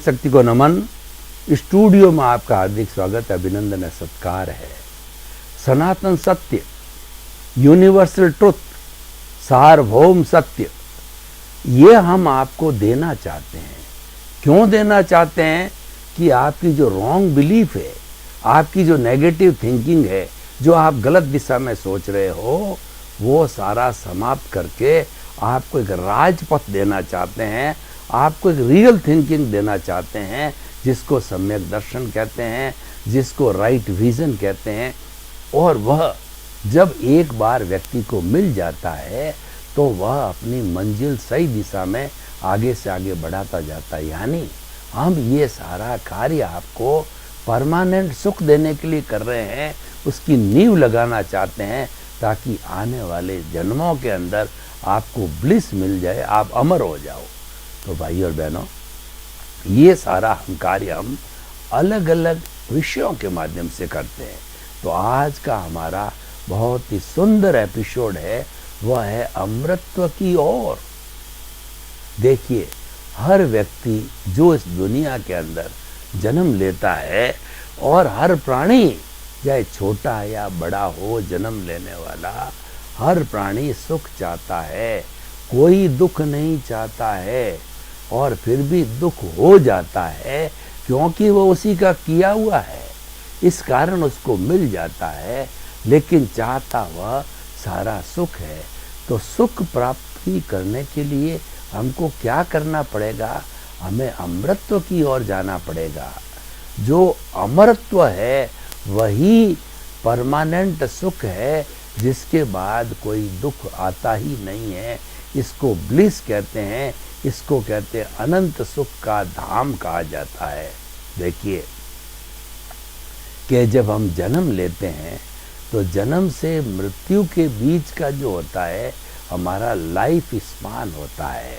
शक्ति को नमन। स्टूडियो में आपका हार्दिक स्वागत, अभिनंदन है, सत्कार है। सनातन सत्य, यूनिवर्सल ट्रुथ, सार्वभौम सत्य, ये हम आपको देना चाहते हैं। क्यों देना चाहते हैं? कि आपकी जो रॉन्ग बिलीफ है, आपकी जो नेगेटिव थिंकिंग है, जो आप गलत दिशा में सोच रहे हो, वो सारा समाप्त करके आपको एक राजपथ देना चाहते हैं। आपको एक रियल थिंकिंग देना चाहते हैं, जिसको सम्यक दर्शन कहते हैं, जिसको राइट विजन कहते हैं। और वह जब एक बार व्यक्ति को मिल जाता है तो वह अपनी मंजिल सही दिशा में आगे से आगे बढ़ाता जाता है। यानी हम ये सारा कार्य आपको परमानेंट सुख देने के लिए कर रहे हैं, उसकी नींव लगाना चाहते हैं, ताकि आने वाले जन्मों के अंदर आपको ब्लिस मिल जाए, आप अमर हो जाओ। तो भाई और बहनों, ये सारा कार्य हम अलग अलग विषयों के माध्यम से करते हैं। तो आज का हमारा बहुत ही सुंदर एपिसोड है, वह है अमृतत्व की ओर। देखिए, हर व्यक्ति जो इस दुनिया के अंदर जन्म लेता है, और हर प्राणी चाहे छोटा या बड़ा हो, जन्म लेने वाला हर प्राणी सुख चाहता है, कोई दुख नहीं चाहता है। और फिर भी दुख हो जाता है, क्योंकि वो उसी का किया हुआ है, इस कारण उसको मिल जाता है। लेकिन चाहता वह सारा सुख है। तो सुख प्राप्ति करने के लिए हमको क्या करना पड़ेगा? हमें अमृतत्व की ओर जाना पड़ेगा। जो अमरत्व है वही परमानेंट सुख है, जिसके बाद कोई दुख आता ही नहीं है। इसको ब्लिस कहते हैं, इसको कहते हैं अनंत सुख का धाम कहा जाता है। देखिए कि जब हम जन्म लेते हैं तो जन्म से मृत्यु के बीच का जो होता है हमारा लाइफ स्पान होता है।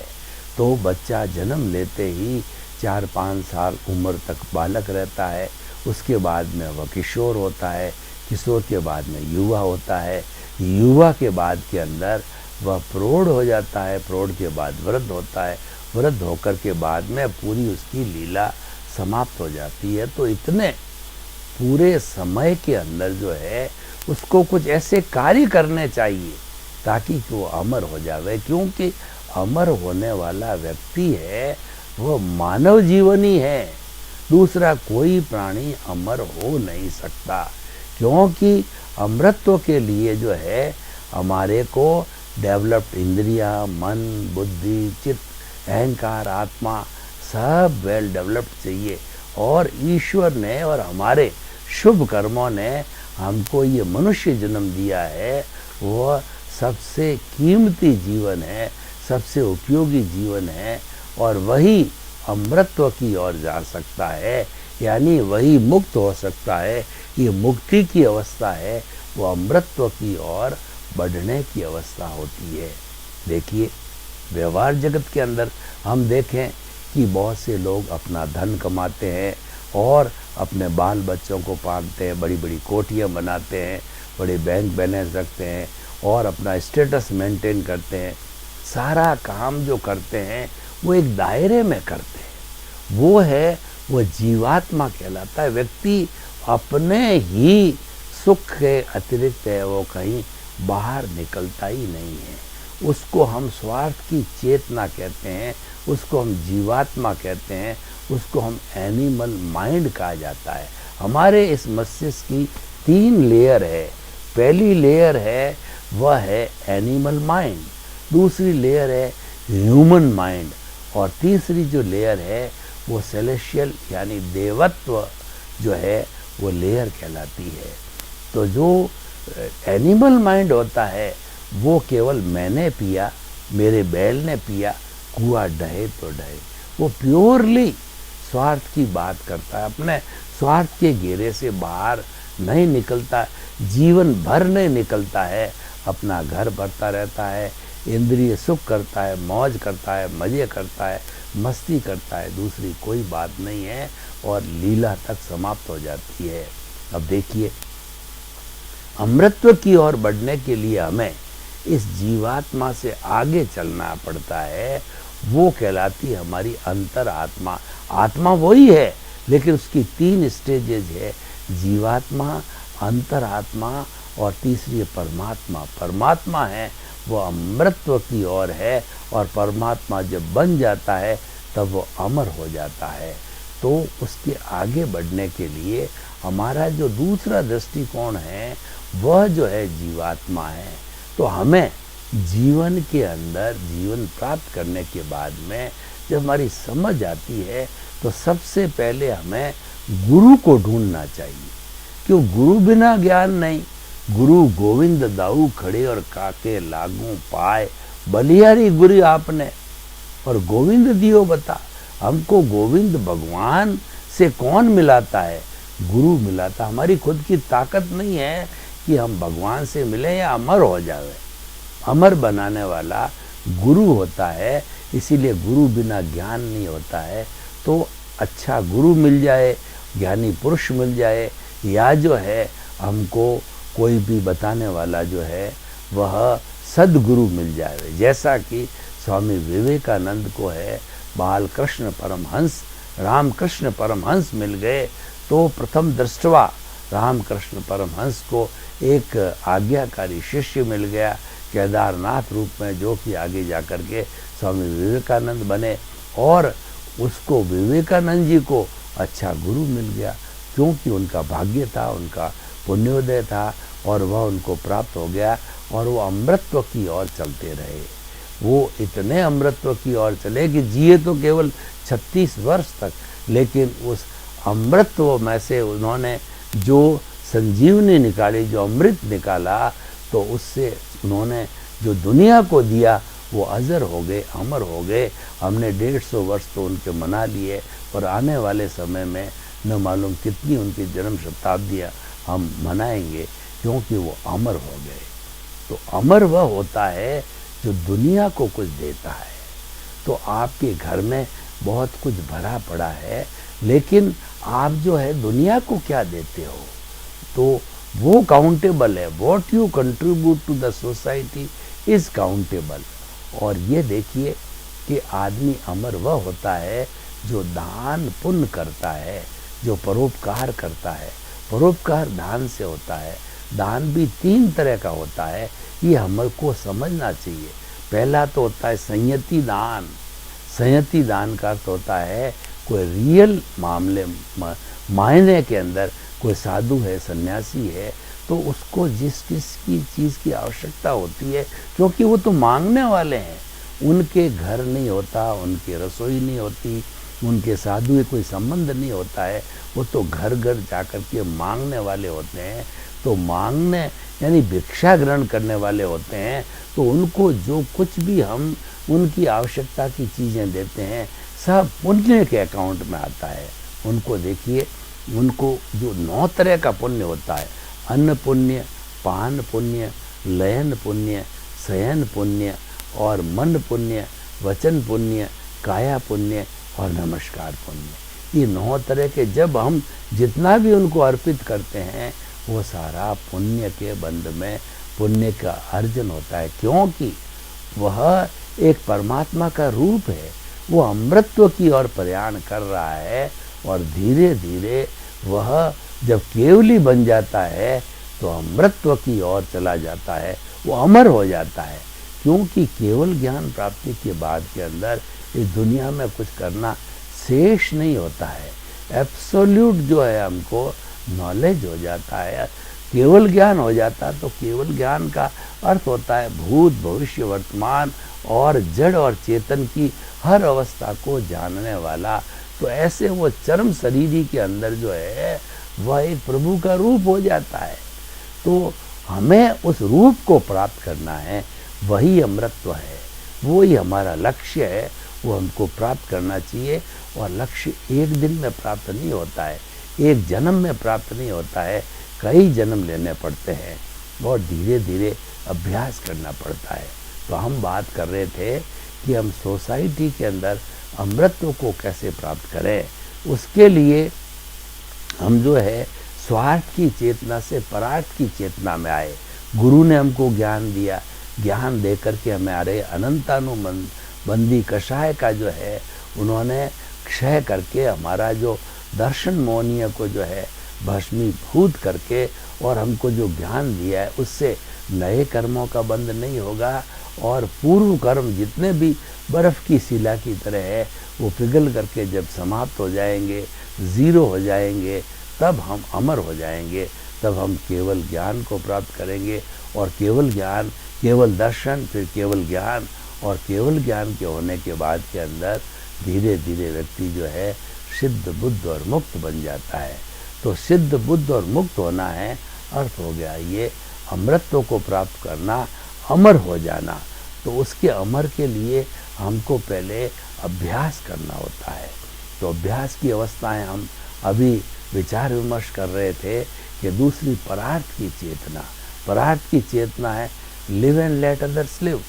तो बच्चा जन्म लेते ही 4-5 साल उम्र तक बालक रहता है, उसके बाद में वह किशोर होता है, किशोर के बाद में युवा होता है, युवा के बाद के अंदर वह प्रौढ़ हो जाता है, प्रौढ़ के बाद वृद्ध होता है, वृद्ध होकर के बाद में पूरी उसकी लीला समाप्त हो जाती है। तो इतने पूरे समय के अंदर जो है उसको कुछ ऐसे कार्य करने चाहिए ताकि वो अमर हो जाए। क्योंकि अमर होने वाला व्यक्ति है वो मानव जीवन ही है, दूसरा कोई प्राणी अमर हो नहीं सकता। क्योंकि अमृतत्व के लिए जो है हमारे को डेवलप्ड इंद्रिया, मन, बुद्धि, चित्त, अहंकार, आत्मा सब वेल डेवलप्ड चाहिए। और ईश्वर ने और हमारे शुभ कर्मों ने हमको ये मनुष्य जन्म दिया है, वह सबसे कीमती जीवन है, सबसे उपयोगी जीवन है। और वही अमृतत्व की ओर जा सकता है, यानी वही मुक्त हो सकता है। ये मुक्ति की अवस्था है, वो अमृतत्व की ओर बढ़ने की अवस्था होती है। देखिए, व्यवहार जगत के अंदर हम देखें कि बहुत से लोग अपना धन कमाते हैं और अपने बाल बच्चों को पालते हैं, बड़ी बड़ी कोठियाँ बनाते हैं, बड़े बैंक बैलेंस रखते हैं और अपना स्टेटस मेंटेन करते हैं। सारा काम जो करते हैं वो एक दायरे में करते हैं, वो जीवात्मा कहलाता है। व्यक्ति अपने ही सुख के अतिरिक्त है, वो कहीं बाहर निकलता ही नहीं है। उसको हम स्वार्थ की चेतना कहते हैं, उसको हम जीवात्मा कहते हैं, उसको हम एनिमल माइंड कहा जाता है। हमारे इस मस्तिष्क की 3 लेयर है। पहली लेयर है वह है एनिमल माइंड, दूसरी लेयर है ह्यूमन माइंड, और तीसरी जो लेयर है वो सेलेशियल यानी देवत्व जो है वो लेयर कहलाती है। तो जो एनिमल माइंड होता है वो केवल मैंने पिया, मेरे बैल ने पिया, कुआं ढहे तो ढहे। वो प्योरली स्वार्थ की बात करता है, अपने स्वार्थ के घेरे से बाहर नहीं निकलता, जीवन भर नहीं निकलता है। अपना घर भरता रहता है, इंद्रिय सुख करता है, मौज करता है, मज़े करता है, मस्ती करता है, दूसरी कोई बात नहीं है, और लीला तक समाप्त हो जाती है। अब देखिए, अमृतत्व की ओर बढ़ने के लिए हमें इस जीवात्मा से आगे चलना पड़ता है वो कहलाती है हमारी अंतर आत्मा। आत्मा वही है, लेकिन उसकी 3 स्टेजेज है, जीवात्मा, अंतरात्मा और तीसरी है परमात्मा। परमात्मा है वो अमृतत्व की ओर है, और परमात्मा जब बन जाता है तब वो अमर हो जाता है। तो उसके आगे बढ़ने के लिए हमारा जो दूसरा दृष्टिकोण है वह जो है जीवात्मा है। तो हमें जीवन के अंदर जीवन प्राप्त करने के बाद में जब हमारी समझ आती है तो सबसे पहले हमें गुरु को ढूंढना चाहिए। क्यों? गुरु बिना ज्ञान नहीं। गुरु गोविंद दाऊ खड़े और काके लागू पाए, बलिहारी गुरु आपने और गोविंद दियो बता। हमको गोविंद भगवान से कौन मिलाता है? गुरु मिलाता। हमारी खुद की ताकत नहीं है कि हम भगवान से मिले या अमर हो जावे। अमर बनाने वाला गुरु होता है, इसीलिए गुरु बिना ज्ञान नहीं होता है। तो अच्छा गुरु मिल जाए, ज्ञानी पुरुष मिल जाए, या जो है हमको कोई भी बताने वाला जो है वह सदगुरु मिल जाए। जैसा कि स्वामी विवेकानंद को है बाल कृष्ण परमहंस, रामकृष्ण परमहंस मिल गए। तो प्रथम दृष्टवा रामकृष्ण परमहंस को एक आज्ञाकारी शिष्य मिल गया केदारनाथ रूप में, जो कि आगे जाकर के स्वामी विवेकानंद बने। और उसको विवेकानंद जी को अच्छा गुरु मिल गया, क्योंकि उनका भाग्य था, उनका पुण्योदय था, और वह उनको प्राप्त हो गया। और वो अमृतत्व की ओर चलते रहे। वो इतने अमृतत्व की ओर चले कि जिए तो केवल 36 वर्ष तक, लेकिन उस अमृतत्व में से उन्होंने जो संजीवनी निकाली, जो अमृत निकाला, तो उससे उन्होंने जो दुनिया को दिया वो अजर हो गए, अमर हो गए। हमने 150 वर्ष तो उनके मना लिए, पर आने वाले समय में न मालूम कितनी उनकी जन्म शताब्दियाँ हम मनाएंगे, क्योंकि वो अमर हो गए। तो अमर वह होता है जो दुनिया को कुछ देता है। तो आपके घर में बहुत कुछ भरा पड़ा है, लेकिन आप जो है दुनिया को क्या देते हो? तो वो काउंटेबल है। What you contribute to the society is countable. और ये देखिए कि आदमी अमर वह होता है जो दान पुण्य करता है, जो परोपकार करता है। परोपकार दान से होता है। दान भी 3 तरह का होता है, ये हमको समझना चाहिए। पहला तो होता है संयति दान। संयति दान का अर्थ होता है कोई रियल मायने के अंदर कोई साधु है, सन्यासी है, तो उसको जिस किसकी चीज़ की आवश्यकता होती है, क्योंकि वो तो मांगने वाले हैं, उनके घर नहीं होता, उनकी रसोई नहीं होती, उनके साधु से कोई संबंध नहीं होता है, वो तो घर घर जाकर के मांगने वाले होते हैं। तो मांगने यानी भिक्षा ग्रहण करने वाले होते हैं। तो उनको जो कुछ भी हम उनकी आवश्यकता की चीज़ें देते हैं, सब पुण्य के अकाउंट में आता है। उनको देखिए, उनको जो 9 तरह का पुण्य होता है, अन्न पुण्य, पान पुण्य, लयन पुण्य, शयन पुण्य और मन पुण्य, वचन पुण्य, काया पुण्य और नमस्कार पुण्य। ये 9 तरह के जब हम जितना भी उनको अर्पित करते हैं, वो सारा पुण्य के बंध में पुण्य का अर्जन होता है, क्योंकि वह एक परमात्मा का रूप है। वो अमृतत्व की ओर प्रयाण कर रहा है, और धीरे धीरे वह जब केवली बन जाता है तो अमृतत्व की ओर चला जाता है, वो अमर हो जाता है। क्योंकि केवल ज्ञान प्राप्ति के बाद के अंदर इस दुनिया में कुछ करना शेष नहीं होता है। एब्सोल्यूट जो है हमको नॉलेज हो जाता है, केवल ज्ञान हो जाता है। तो केवल ज्ञान का अर्थ होता है भूत, भविष्य, वर्तमान और जड़ और चेतन की हर अवस्था को जानने वाला। तो ऐसे वो चरम शरीरी के अंदर जो है वह एक प्रभु का रूप हो जाता है। तो हमें उस रूप को प्राप्त करना है, वही अमृतत्व है, वो ही हमारा लक्ष्य है, वो हमको प्राप्त करना चाहिए। और लक्ष्य एक दिन में प्राप्त नहीं होता है, एक जन्म में प्राप्त नहीं होता है, कई जन्म लेने पड़ते हैं और धीरे धीरे अभ्यास करना पड़ता है। तो हम बात कर रहे थे कि हम सोसाइटी के अंदर अमृतत्व को कैसे प्राप्त करें। उसके लिए हम जो है स्वार्थ की चेतना से परार्थ की चेतना में आए। गुरु ने हमको ज्ञान दिया, ज्ञान दे करके हमें अरे बंदी कषाय का जो है उन्होंने क्षय करके हमारा जो दर्शन मोहनीय को जो है भस्मीभूत करके और हमको जो ज्ञान दिया है उससे नए कर्मों का बंध नहीं होगा और पूर्व कर्म जितने भी बर्फ की शिला की तरह है वो पिघल करके जब समाप्त हो जाएंगे, ज़ीरो हो जाएंगे, तब हम अमर हो जाएंगे। तब हम केवल ज्ञान को प्राप्त करेंगे और केवल ज्ञान, केवल दर्शन, फिर केवल ज्ञान और केवल ज्ञान के होने के बाद के अंदर धीरे धीरे व्यक्ति जो है सिद्ध बुद्ध और मुक्त बन जाता है। तो सिद्ध बुद्ध और मुक्त होना है, अर्थ हो गया ये अमृतत्व को प्राप्त करना, अमर हो जाना। तो उसके अमर के लिए हमको पहले अभ्यास करना होता है। तो अभ्यास की अवस्थाएं हम अभी विचार विमर्श कर रहे थे कि दूसरी परार्थ की चेतना, परार्थ की चेतना है live and let others live,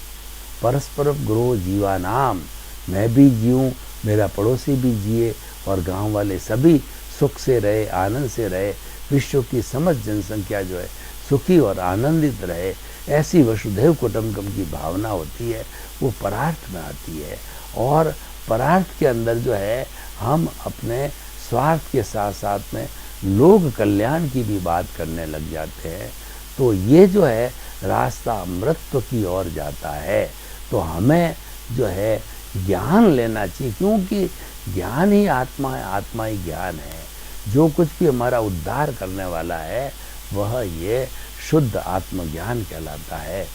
परस्पर ग्रो जीवानाम, मैं भी जीऊँ, मेरा पड़ोसी भी जिए और गांव वाले सभी सुख से रहे, आनंद से रहे, विश्व की समस्त जनसंख्या जो है सुखी और आनंदित रहे, ऐसी वसुधैव कुटुंबकम की भावना होती है, वो परार्थ में आती है। और परार्थ के अंदर जो है हम अपने स्वार्थ के साथ साथ में लोक कल्याण की भी बात करने लग जाते हैं। तो ये जो है रास्ता अमृतत्व की ओर जाता है। तो हमें जो है ज्ञान लेना चाहिए, क्योंकि ज्ञान ही आत्मा है, आत्मा ही ज्ञान है। जो कुछ भी हमारा उद्धार करने वाला है वह ये शुद्ध आत्मज्ञान कहलाता है।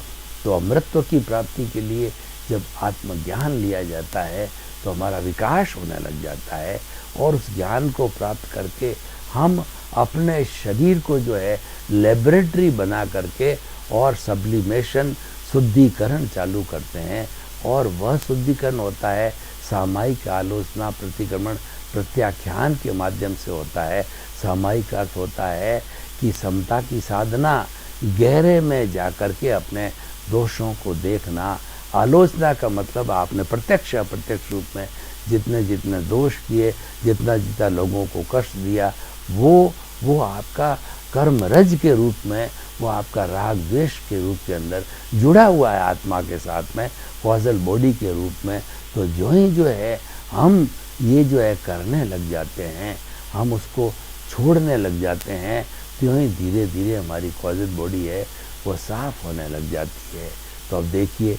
तो अमृतत्व की प्राप्ति के लिए जब आत्मज्ञान लिया जाता है तो हमारा विकास होने लग जाता है और उस ज्ञान को प्राप्त करके हम अपने शरीर को जो है लेबोरेटरी बना करके और सब्लिमेशन, शुद्धिकरण चालू करते हैं। और वह शुद्धिकरण होता है सामायिक आलोचना, प्रतिक्रमण, प्रत्याख्यान के माध्यम से होता है। सामायिक अर्थ होता है कि समता की साधना, गहरे में जाकर के अपने दोषों को देखना। आलोचना का मतलब आपने प्रत्यक्ष अप्रत्यक्ष रूप में जितने जितने दोष किए, जितना जितना लोगों को कष्ट दिया, वो आपका कर्म रज के रूप में, वो आपका राग द्वेष के रूप के अंदर जुड़ा हुआ है आत्मा के साथ में, कॉजल बॉडी के रूप में। तो जो ही जो है हम ये जो है करने लग जाते हैं, हम उसको छोड़ने लग जाते हैं, त्यों ही धीरे धीरे हमारी कॉजल बॉडी है वो साफ होने लग जाती है। तो अब देखिए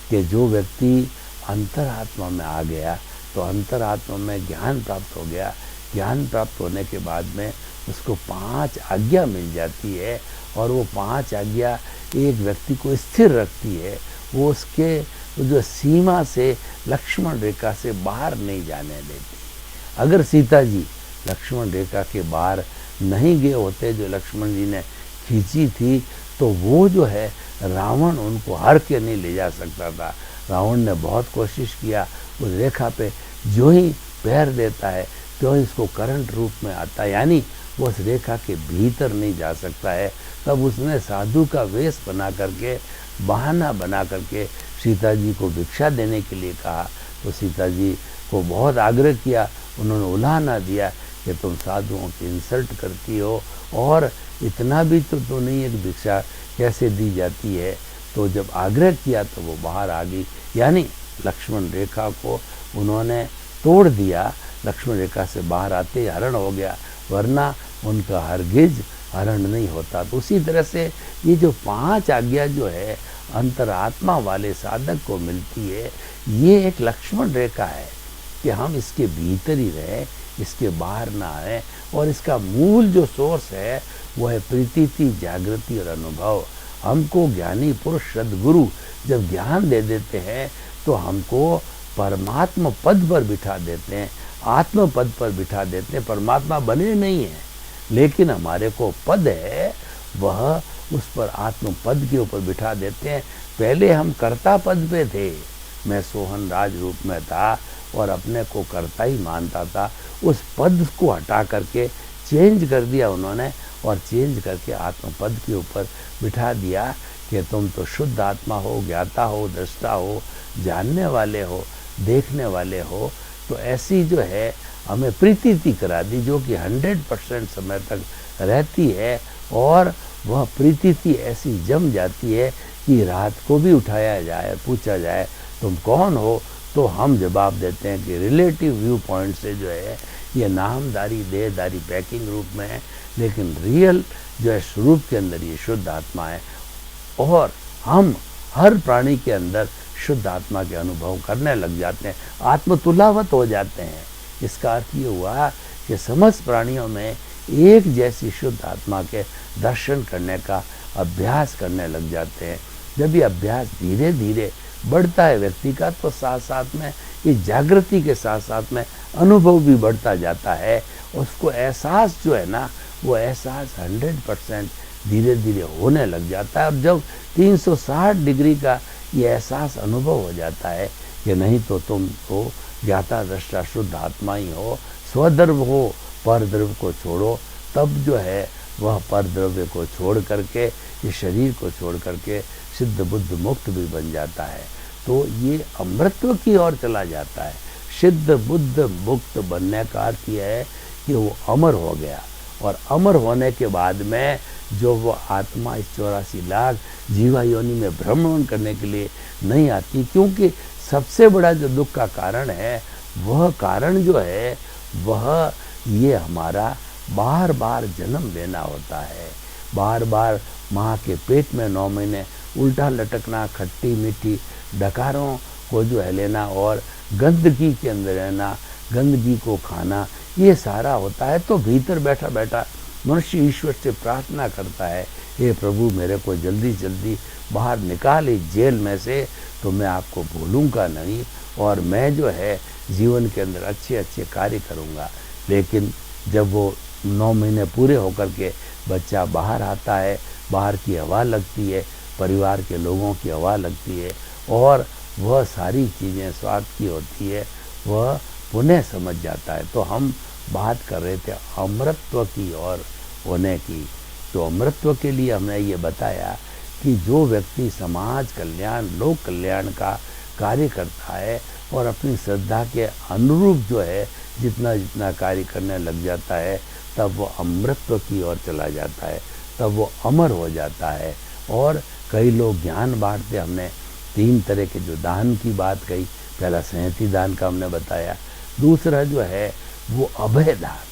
कि जो व्यक्ति अंतरात्मा में आ गया तो अंतरात्मा में ज्ञान प्राप्त हो गया। ज्ञान प्राप्त होने के बाद में उसको 5 आज्ञा मिल जाती है और वो 5 आज्ञा एक व्यक्ति को स्थिर रखती है। वो उसके जो सीमा से, लक्ष्मण रेखा से बाहर नहीं जाने देती। अगर सीता जी लक्ष्मण रेखा के बाहर नहीं गए होते, जो लक्ष्मण जी ने खींची थी, तो वो जो है रावण उनको हर के नहीं ले जा सकता था। रावण ने बहुत कोशिश किया, उस रेखा पे जो ही पैर देता है तो इसको करंट रूप में आता है, यानी वो उस रेखा के भीतर नहीं जा सकता है। तब उसने साधु का वेश बना करके, बहाना बना करके सीता जी को भिक्षा देने के लिए कहा। तो सीता जी को बहुत आग्रह किया, उन्होंने उलाहना दिया कि तुम साधुओं की इंसल्ट करती हो और इतना भी तो नहीं है कि भिक्षा कैसे दी जाती है। तो जब आग्रह किया तो वो बाहर आ गई, यानी लक्ष्मण रेखा को उन्होंने तोड़ दिया। लक्ष्मण रेखा से बाहर आते ही हरण हो गया, वरना उनका हरगिज हरण नहीं होता। तो उसी तरह से ये जो 5 आज्ञा जो है अंतरात्मा वाले साधक को मिलती है, ये एक लक्ष्मण रेखा है कि हम इसके भीतर ही रहें, इसके बाहर ना आए। और इसका मूल जो सोर्स है वो है प्रीति, जागृति और अनुभव। हमको ज्ञानी पुरुष सद्गुरु जब ज्ञान दे देते हैं तो हमको परमात्मा पद पर बिठा देते हैं, आत्म पद पर बिठा देते हैं। परमात्मा बने नहीं है, लेकिन हमारे को पद है, वह उस पर आत्म पद के ऊपर बिठा देते हैं। पहले हम कर्ता पद पे थे, मैं सोहन राज रूप में था और अपने को कर्ता ही मानता था। उस पद को हटा करके चेंज कर दिया उन्होंने, और चेंज करके आत्म पद के ऊपर बिठा दिया कि तुम तो शुद्ध आत्मा हो, ज्ञाता हो, दृष्टा हो, जानने वाले हो, देखने वाले हो। तो ऐसी जो है हमें प्रीति करा दी, जो कि 100% समय तक रहती है। और वह प्रीति ऐसी जम जाती है कि रात को भी उठाया जाए, पूछा जाए तुम कौन हो, तो हम जवाब देते हैं कि रिलेटिव व्यू पॉइंट से जो है ये नामधारी देहधारी पैकिंग रूप में है, लेकिन रियल जो है स्वरूप के अंदर ये शुद्ध आत्मा है। और हम हर प्राणी के अंदर शुद्ध आत्मा के अनुभव करने लग जाते हैं, आत्मतुलावत हो जाते हैं। इसका अर्थ ये हुआ कि समस्त प्राणियों में एक जैसी शुद्ध आत्मा के दर्शन करने का अभ्यास करने लग जाते हैं। जब ये अभ्यास धीरे धीरे बढ़ता है व्यक्ति का, तो साथ साथ में इस जागृति के साथ साथ में अनुभव भी बढ़ता जाता है। उसको एहसास जो है ना, वो एहसास 100% धीरे धीरे होने लग जाता है। और जब 360 डिग्री का ये एहसास अनुभव हो जाता है कि नहीं तो तुम तो ज्ञाता दृष्टा शुद्ध आत्मा ही हो, स्वद्रव्य हो, पर द्रव्य को छोड़ो, तब जो है वह पर द्रव्य को छोड़ करके, इस शरीर को छोड़ करके सिद्ध बुद्ध मुक्त भी बन जाता है। तो ये अमृतत्व की ओर चला जाता है। सिद्ध बुद्ध मुक्त बनने का अर्थ यह है कि वो अमर हो गया, और अमर होने के बाद में जो वो आत्मा इस 84 लाख जीवा योनि में भ्रमण करने के लिए नहीं आती, क्योंकि सबसे बड़ा जो दुख का कारण है, वह कारण जो है वह ये हमारा बार बार जन्म लेना होता है। बार बार माँ के पेट में 9 महीने उल्टा लटकना, खट्टी मीठी डकारों को जो है लेना, और गंदगी के अंदर रहना, गंदगी को खाना, ये सारा होता है। तो भीतर बैठा बैठा मनुष्य ईश्वर से प्रार्थना करता है, हे प्रभु मेरे को जल्दी जल्दी बाहर निकाल इस जेल में से, तो मैं आपको भूलूंगा नहीं, और मैं जो है जीवन के अंदर अच्छे अच्छे कार्य करूंगा। लेकिन जब वो 9 महीने पूरे होकर के बच्चा बाहर आता है, बाहर की हवा लगती है, परिवार के लोगों की हवा लगती है, और वह सारी चीज़ें स्वार्थ की होती है, वह पुनः समझ जाता है। तो हम बात कर रहे थे अमृतत्व की और होने की। तो अमृतत्व के लिए हमने ये बताया कि जो व्यक्ति समाज कल्याण, लोक कल्याण का कार्य करता है और अपनी श्रद्धा के अनुरूप जो है जितना जितना कार्य करने लग जाता है, तब वो अमृतत्व की ओर चला जाता है, तब वो अमर हो जाता है। और कई लोग ज्ञान बांटते, हमने 3 तरह के जो दान की बात कही, पहला संहति दान का हमने बताया, दूसरा जो है वो अभय दान।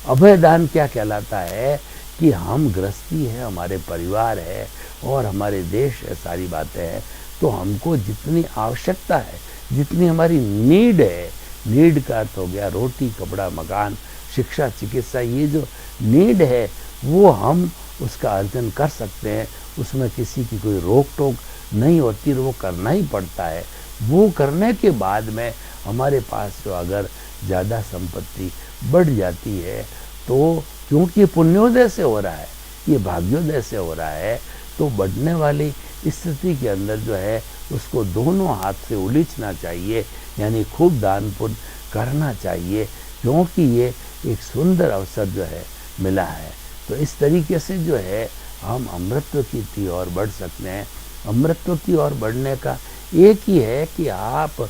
अभय दान क्या कहलाता है कि हम गृहस्थी है, हमारे परिवार है और हमारे देश है, सारी बातें हैं, तो हमको जितनी आवश्यकता है, जितनी हमारी नीड है, नीड का अर्थ हो गया रोटी कपड़ा मकान शिक्षा चिकित्सा, ये जो नीड है वो हम उसका अर्जन कर सकते हैं, उसमें किसी की कोई रोक टोक नहीं होती, वो करना ही पड़ता है। वो करने के बाद में हमारे पास जो अगर ज़्यादा संपत्ति बढ़ जाती है, तो क्योंकि पुण्योदय से हो रहा है, ये भाग्योदय से हो रहा है, तो बढ़ने वाली स्थिति के अंदर जो है उसको दोनों हाथ से उलीचना चाहिए, यानी खूब दान पुण्य करना चाहिए, क्योंकि ये एक सुंदर अवसर जो है मिला है। तो इस तरीके से जो है हम अमृतत्व की ओर बढ़ सकते हैं। अमृतत्व की ओर बढ़ने का एक ही है कि आप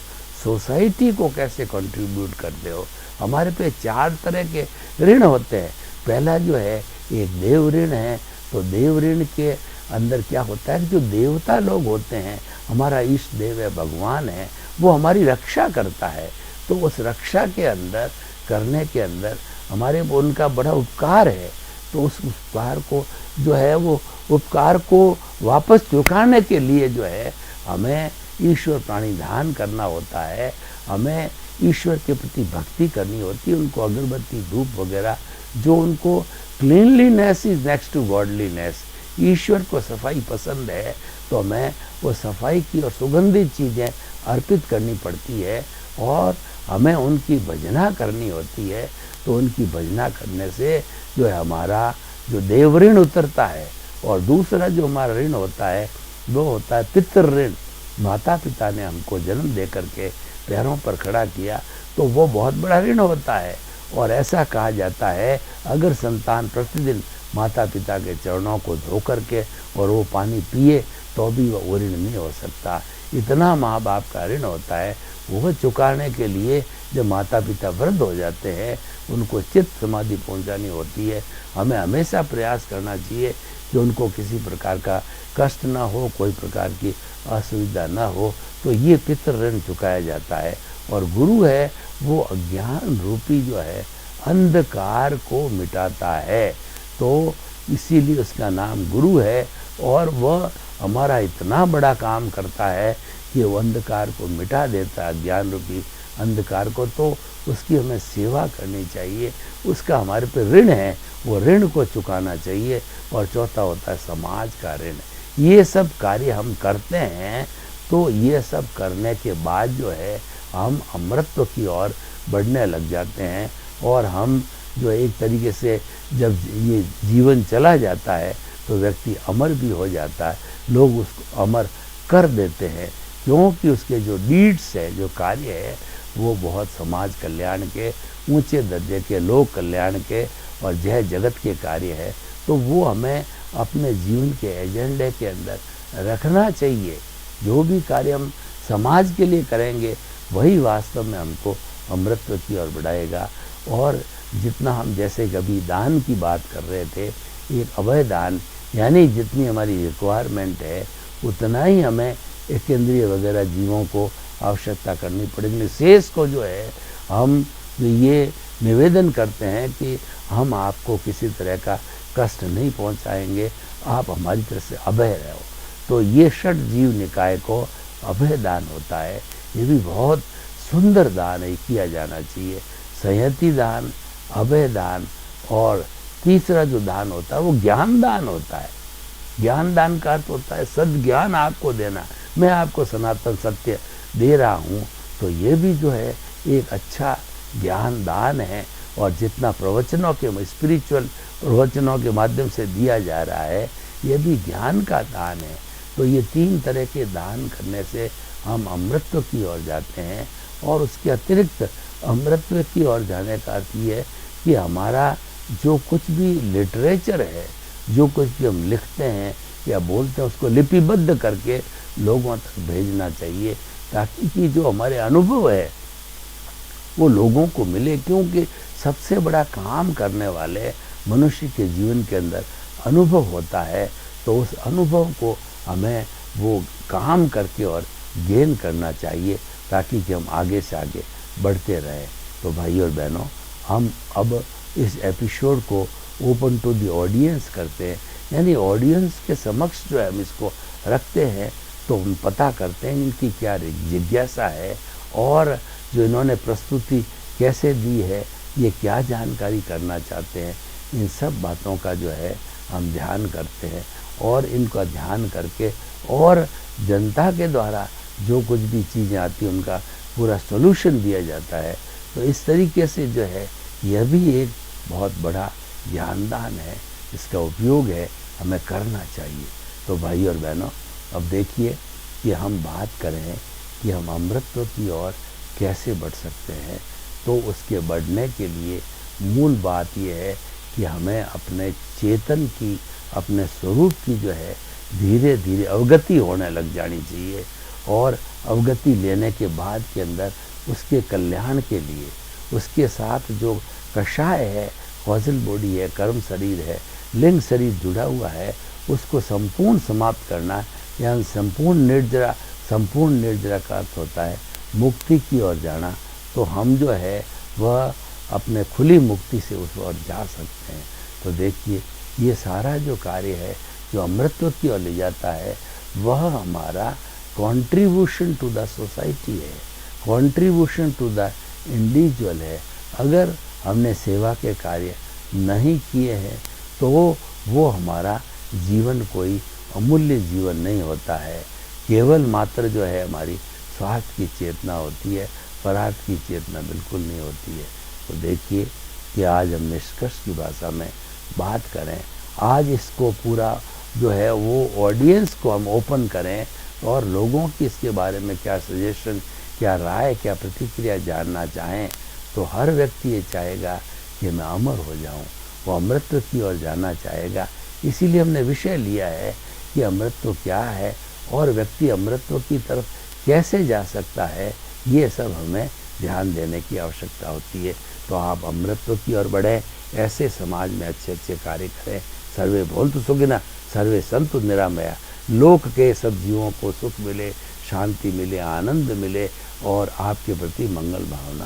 सोसाइटी को कैसे कंट्रीब्यूट करते हो। हमारे पे 4 तरह के ऋण होते हैं। पहला जो है एक देव ऋण है। तो देव ऋण के अंदर क्या होता है कि जो देवता लोग होते हैं, हमारा इष्ट देव है, भगवान है, वो हमारी रक्षा करता है। तो उस रक्षा के अंदर करने के अंदर हमारे उनका बड़ा उपकार है। तो उस उपकार को जो है वो उपकार को वापस चुकाने के लिए जो है हमें ईश्वर प्राणिधान करना होता है, हमें ईश्वर के प्रति भक्ति करनी होती है, उनको अगरबत्ती धूप वगैरह, जो उनको cleanliness is next to godliness, ईश्वर को सफाई पसंद है, तो हमें वो सफाई की और सुगंधित चीज़ें अर्पित करनी पड़ती है और हमें उनकी भजना करनी होती है। तो उनकी भजना करने से जो है हमारा जो देव ऋण उतरता है। और दूसरा जो हमारा ऋण होता है वो होता है पितृ ऋण। माता पिता ने हमको जन्म दे करके पैरों पर खड़ा किया, तो वो बहुत बड़ा ऋण होता है। और ऐसा कहा जाता है अगर संतान प्रतिदिन माता पिता के चरणों को धो करके और वो पानी पिए तो भी वो ऋण नहीं हो सकता। इतना माँ बाप का ऋण होता है, वह चुकाने के लिए जब माता पिता वृद्ध हो जाते हैं उनको चित्त समाधि पहुंचानी होती है। हमें हमेशा प्रयास करना चाहिए कि उनको किसी प्रकार का कष्ट ना हो, कोई प्रकार की असुविधा ना हो, तो ये पितृ ऋण चुकाया जाता है। और गुरु है वो अज्ञान रूपी जो है अंधकार को मिटाता है, तो इसीलिए उसका नाम गुरु है। और वह हमारा इतना बड़ा काम करता है कि वो अंधकार को मिटा देता है, अज्ञान रूपी अंधकार को। तो उसकी हमें सेवा करनी चाहिए, उसका हमारे पे ऋण है, वो ऋण को चुकाना चाहिए। और चौथा होता है समाज का ऋण। ये सब कार्य हम करते हैं, तो ये सब करने के बाद जो है हम अमृतत्व की ओर बढ़ने लग जाते हैं। और हम जो एक तरीके से जब ये जीवन चला जाता है तो व्यक्ति अमर भी हो जाता है, लोग उसको अमर कर देते हैं, क्योंकि उसके जो डीड्स है, जो कार्य है, वो बहुत समाज कल्याण के, ऊंचे दर्जे के, लोक कल्याण के और जय जगत के कार्य है। तो वो हमें अपने जीवन के एजेंडे के अंदर रखना चाहिए। जो भी कार्य हम समाज के लिए करेंगे वही वास्तव में हमको अमृतत्व की ओर बढ़ाएगा। और जितना हम जैसे कभी दान की बात कर रहे थे, एक अभय दान, यानी जितनी हमारी रिक्वायरमेंट है उतना ही हमें एक केंद्रीय वगैरह जीवों को आवश्यकता करनी पड़ेगी। शेष को जो है हम ये निवेदन करते हैं कि हम आपको किसी तरह का कष्ट नहीं पहुंचाएंगे, आप हमारी तरफ से अभय रहो। तो ये षट जीव निकाय को अभय दान होता है, ये भी बहुत सुंदर दान है, किया जाना चाहिए। संयति दान, अभय दान, और तीसरा जो दान होता है वो ज्ञान दान होता है। ज्ञान दान का अर्थ होता है सद्ज्ञान आपको देना, मैं आपको सनातन सत्य दे रहा हूँ, तो ये भी जो है एक अच्छा ज्ञान दान है। और जितना प्रवचनों के, स्पिरिचुअल प्रवचनों के माध्यम से दिया जा रहा है, ये भी ज्ञान का दान है। तो ये तीन तरह के दान करने से हम अमृतत्व की ओर जाते हैं। और उसके अतिरिक्त अमृतत्व की ओर जाने का अर्थ ये है कि हमारा जो कुछ भी लिटरेचर है, जो कुछ भी हम लिखते हैं या बोलते हैं, उसको लिपिबद्ध करके लोगों तक भेजना चाहिए, ताकि कि जो हमारे अनुभव है वो लोगों को मिले। क्योंकि सबसे बड़ा काम करने वाले मनुष्य के जीवन के अंदर अनुभव होता है, तो उस अनुभव को हमें वो काम करके और गेन करना चाहिए, ताकि कि हम आगे से आगे बढ़ते रहें। तो भाई और बहनों, हम अब इस एपिसोड को ओपन टू द ऑडियंस करते हैं, यानी ऑडियंस के समक्ष जो है हम इसको रखते हैं, तो हम पता करते हैं इनकी क्या जिज्ञासा है और जो इन्होंने प्रस्तुति कैसे दी है, ये क्या जानकारी करना चाहते हैं। इन सब बातों का जो है हम ध्यान करते हैं, और इनका ध्यान करके और जनता के द्वारा जो कुछ भी चीज़ें आती हैं उनका पूरा सॉल्यूशन दिया जाता है। तो इस तरीके से जो है यह भी एक बहुत बड़ा ज्ञानदान है, इसका उपयोग है हमें करना चाहिए। तो भाई और बहनों, अब देखिए कि हम बात करें कि हम अमृतत्व की ओर कैसे बढ़ सकते हैं। तो उसके बढ़ने के लिए मूल बात यह है कि हमें अपने चेतन की, अपने स्वरूप की जो है धीरे धीरे अवगति होने लग जानी चाहिए। और अवगति लेने के बाद के अंदर उसके कल्याण के लिए उसके साथ जो कषाय है, कॉजल बॉडी है, कर्म शरीर है, लिंग शरीर जुड़ा हुआ है, उसको संपूर्ण समाप्त करना, या संपूर्ण निर्जरा का अर्थ होता है मुक्ति की ओर जाना। तो हम जो है वह अपने खुली मुक्ति से उस ओर जा सकते हैं। तो देखिए ये सारा जो कार्य है जो अमृतत्व की ओर ले जाता है, वह हमारा कंट्रीब्यूशन टू द सोसाइटी है, कंट्रीब्यूशन टू द इंडिविजुअल है। अगर हमने सेवा के कार्य नहीं किए हैं तो वो हमारा जीवन कोई अमूल्य जीवन नहीं होता है। केवल मात्र जो है हमारी स्वार्थ की चेतना होती है, परार्थ की चेतना बिल्कुल नहीं होती है। तो देखिए कि आज हम निष्कर्ष की भाषा में बात करें, आज इसको पूरा जो है वो ऑडियंस को हम ओपन करें और लोगों की इसके बारे में क्या सजेशन, क्या राय, क्या प्रतिक्रिया जानना चाहें। तो हर व्यक्ति ये चाहेगा कि मैं अमर हो जाऊं, वो अमृतत्व की ओर जाना चाहेगा। इसीलिए हमने विषय लिया है कि अमृतत्व क्या है और व्यक्ति अमृतत्व की तरफ कैसे जा सकता है, ये सब हमें ध्यान देने की आवश्यकता होती है। तो आप अमृतत्व की ओर बढ़े, ऐसे समाज में अच्छे अच्छे कार्य करें। सर्वे भवन्तु सुखिनः, सर्वे सन्तु निरामया। लोक के सब जीवों को सुख मिले, शांति मिले, आनंद मिले और आपके प्रति मंगल भावना